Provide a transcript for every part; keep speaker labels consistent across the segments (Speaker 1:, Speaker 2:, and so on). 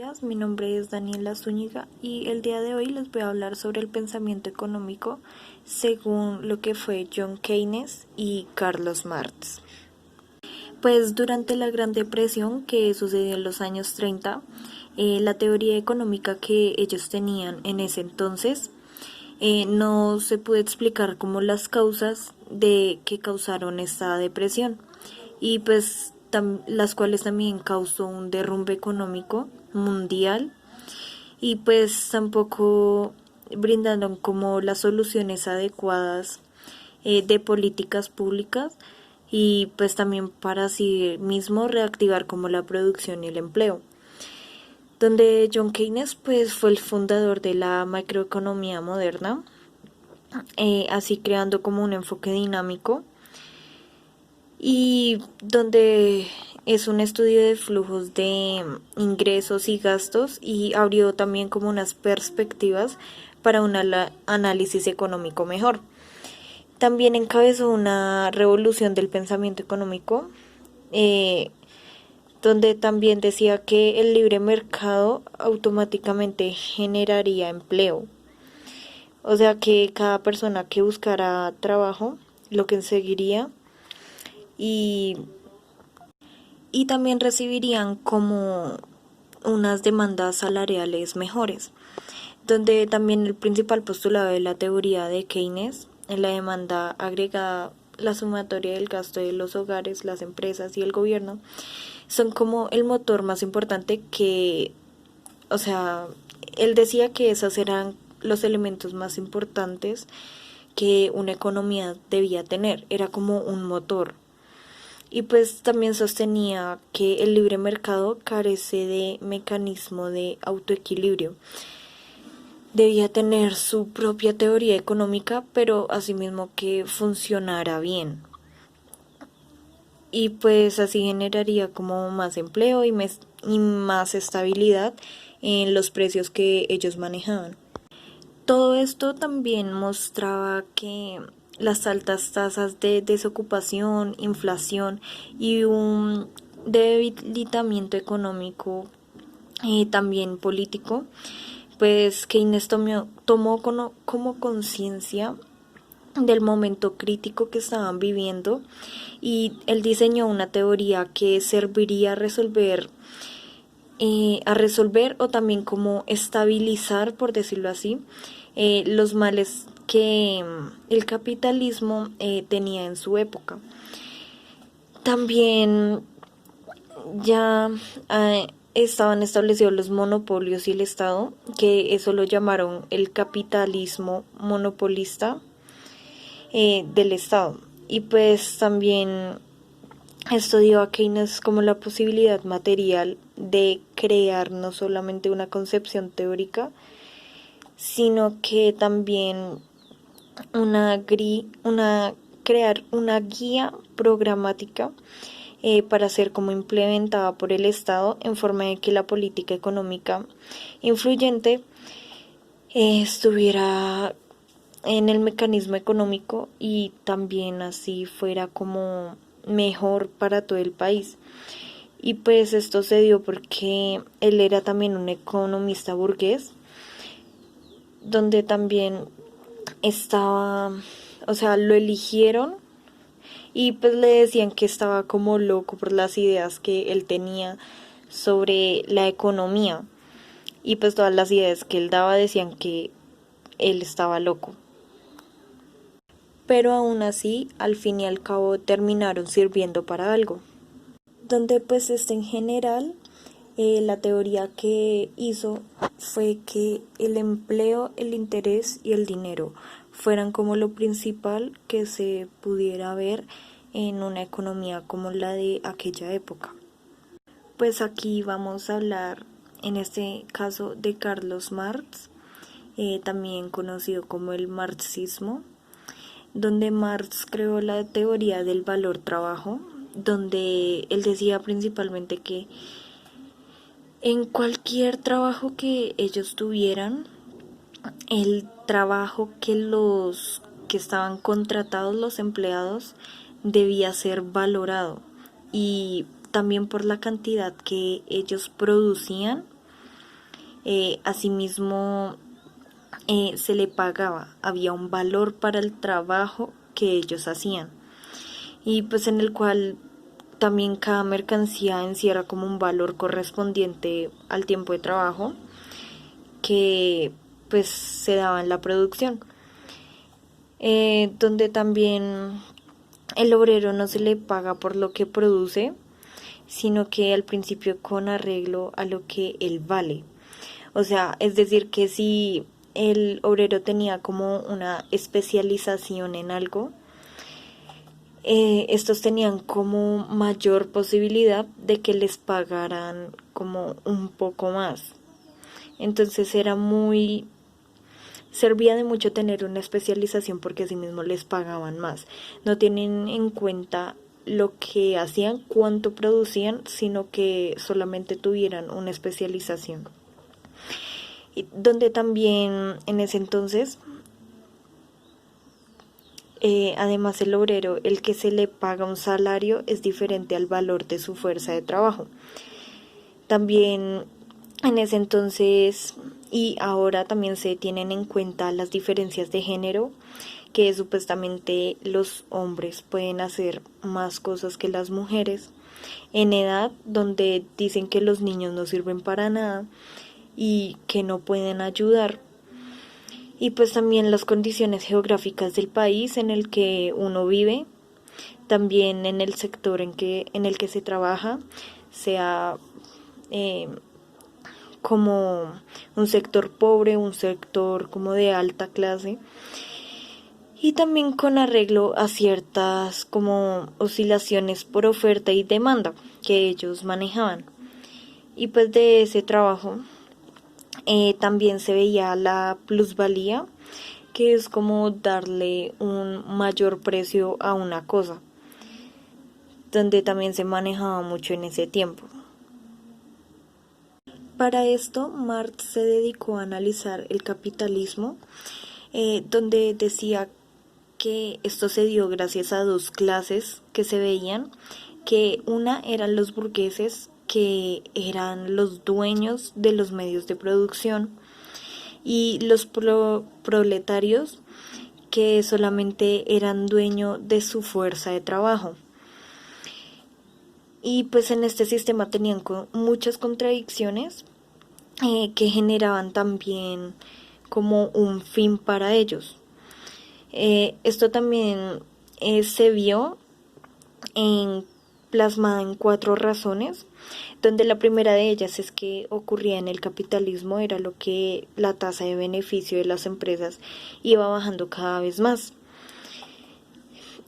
Speaker 1: Días, mi nombre es Daniela Zúñiga y el día de hoy les voy a hablar sobre el pensamiento económico según lo que fue John Keynes y Carlos Marx. Pues durante la Gran Depresión que sucedió en los años 30, la teoría económica que ellos tenían en ese entonces no se puede explicar como las causas de que causaron esta depresión y pues las cuales también causó un derrumbe económico mundial y pues tampoco brindaron como las soluciones adecuadas de políticas públicas y pues también para así mismo reactivar como la producción y el empleo. Donde John Keynes pues fue el fundador de la macroeconomía moderna, así creando como un enfoque dinámico y donde es un estudio de flujos de ingresos y gastos y abrió también como unas perspectivas para un análisis económico mejor. También encabezó una revolución del pensamiento económico, donde también decía que el libre mercado automáticamente generaría empleo. O sea que cada persona que buscara trabajo lo conseguiría y, y también recibirían como unas demandas salariales mejores, donde también el principal postulado de la teoría de Keynes en la demanda agregada, la sumatoria del gasto de los hogares, las empresas y el gobierno son como el motor más importante que, o sea, él decía que esos eran los elementos más importantes que una economía debía tener, era como un motor. Y pues también sostenía que el libre mercado carece de mecanismo de autoequilibrio. Debía tener su propia teoría económica, pero asimismo que funcionara bien. Y pues así generaría como más empleo y más estabilidad en los precios que ellos manejaban. Todo esto también mostraba que las altas tasas de desocupación, inflación y un debilitamiento económico y también político, pues Keynes tomó como conciencia del momento crítico que estaban viviendo y él diseñó una teoría que serviría a resolver o también como estabilizar, por decirlo así, los males que el capitalismo tenía en su época. También ya estaban establecidos los monopolios y el Estado, que eso lo llamaron el capitalismo monopolista del Estado. Y pues también esto dio a Keynes como la posibilidad material de crear no solamente una concepción teórica, sino que también crear una guía programática para ser como implementada por el Estado en forma de que la política económica influyente estuviera en el mecanismo económico y también así fuera como mejor para todo el país. Y pues esto se dio porque él era también un economista burgués, donde también estaba, o sea, lo eligieron y pues le decían que estaba como loco por las ideas que él tenía sobre la economía. Y pues todas las ideas que él daba decían que él estaba loco. Pero aún así, al fin y al cabo, terminaron sirviendo para algo. Donde pues en general, la teoría que hizo fue que el empleo, el interés y el dinero fueran como lo principal que se pudiera ver en una economía como la de aquella época. Pues aquí vamos a hablar en este caso de Carlos Marx, también conocido como el marxismo, donde Marx creó la teoría del valor trabajo, donde él decía principalmente que en cualquier trabajo que ellos tuvieran, el trabajo que los que estaban contratados, los empleados, debía ser valorado y también por la cantidad que ellos producían Asimismo, se le pagaba, había un valor para el trabajo que ellos hacían y pues en el cual también cada mercancía encierra como un valor correspondiente al tiempo de trabajo que pues se daba en la producción, donde también el obrero no se le paga por lo que produce, sino que al principio con arreglo a lo que él vale. O sea, es decir, que si el obrero tenía como una especialización en algo, estos tenían como mayor posibilidad de que les pagaran como un poco más. Entonces servía de mucho tener una especialización porque así mismo les pagaban más. No tienen en cuenta lo que hacían, cuánto producían, sino que solamente tuvieran una especialización. Y donde también en ese entonces, además el obrero, el que se le paga un salario es diferente al valor de su fuerza de trabajo. También en ese entonces y ahora también se tienen en cuenta las diferencias de género, que supuestamente los hombres pueden hacer más cosas que las mujeres, en edad donde dicen que los niños no sirven para nada y que no pueden ayudar. Y pues también las condiciones geográficas del país en el que uno vive, también en el sector en el que se trabaja, sea como un sector pobre, un sector como de alta clase, y también con arreglo a ciertas como oscilaciones por oferta y demanda que ellos manejaban. Y pues de ese trabajo también se veía la plusvalía, que es como darle un mayor precio a una cosa, donde también se manejaba mucho en ese tiempo. Para esto, Marx se dedicó a analizar el capitalismo, donde decía que esto se dio gracias a dos clases que se veían, que una eran los burgueses, que eran los dueños de los medios de producción, y los proletarios, que solamente eran dueños de su fuerza de trabajo. Y pues en este sistema tenían muchas contradicciones que generaban también como un fin para ellos. Esto también se vio plasmada en 4 razones, donde la primera de ellas es que ocurría en el capitalismo, era lo que la tasa de beneficio de las empresas iba bajando cada vez más.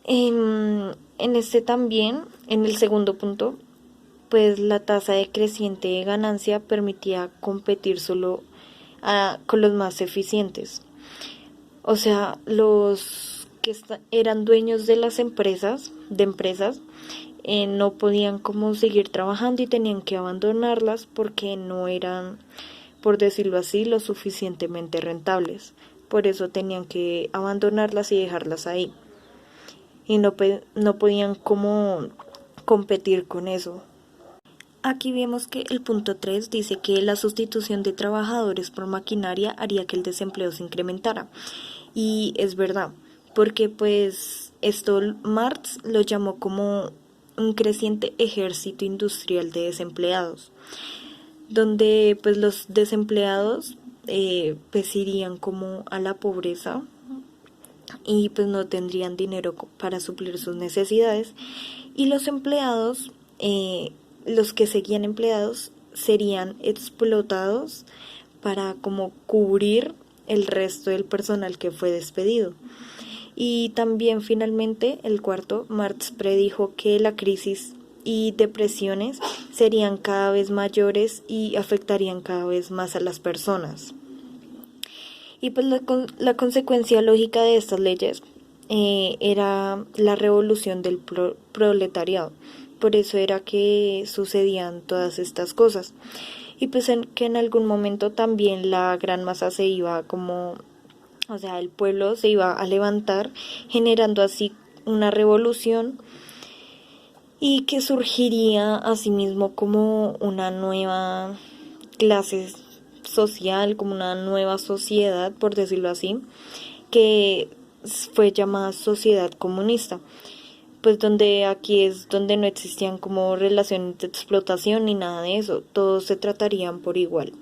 Speaker 1: En este también, en el segundo punto, pues la tasa de creciente de ganancia permitía competir solo con los más eficientes. O sea, los que eran dueños de las empresas, no podían como seguir trabajando y tenían que abandonarlas porque no eran, por decirlo así, lo suficientemente rentables. Por eso tenían que abandonarlas y dejarlas ahí. Y no podían como competir con eso. Aquí vemos que el punto 3 dice que la sustitución de trabajadores por maquinaria haría que el desempleo se incrementara. Y es verdad, porque pues esto Marx lo llamó como un creciente ejército industrial de desempleados, donde pues los desempleados pues irían como a la pobreza y pues no tendrían dinero para suplir sus necesidades, y los empleados, los que seguían empleados, serían explotados para como cubrir el resto del personal que fue despedido. Y también finalmente el cuarto, Marx predijo que la crisis y depresiones serían cada vez mayores y afectarían cada vez más a las personas. Y pues la consecuencia lógica de estas leyes era la revolución del proletariado. Por eso era que sucedían todas estas cosas. Y pues que en algún momento también la gran masa se iba como, o sea, el pueblo se iba a levantar, generando así una revolución y que surgiría asimismo como una nueva clase social, como una nueva sociedad, por decirlo así, que fue llamada sociedad comunista, pues donde aquí es donde no existían como relaciones de explotación ni nada de eso, todos se tratarían por igual.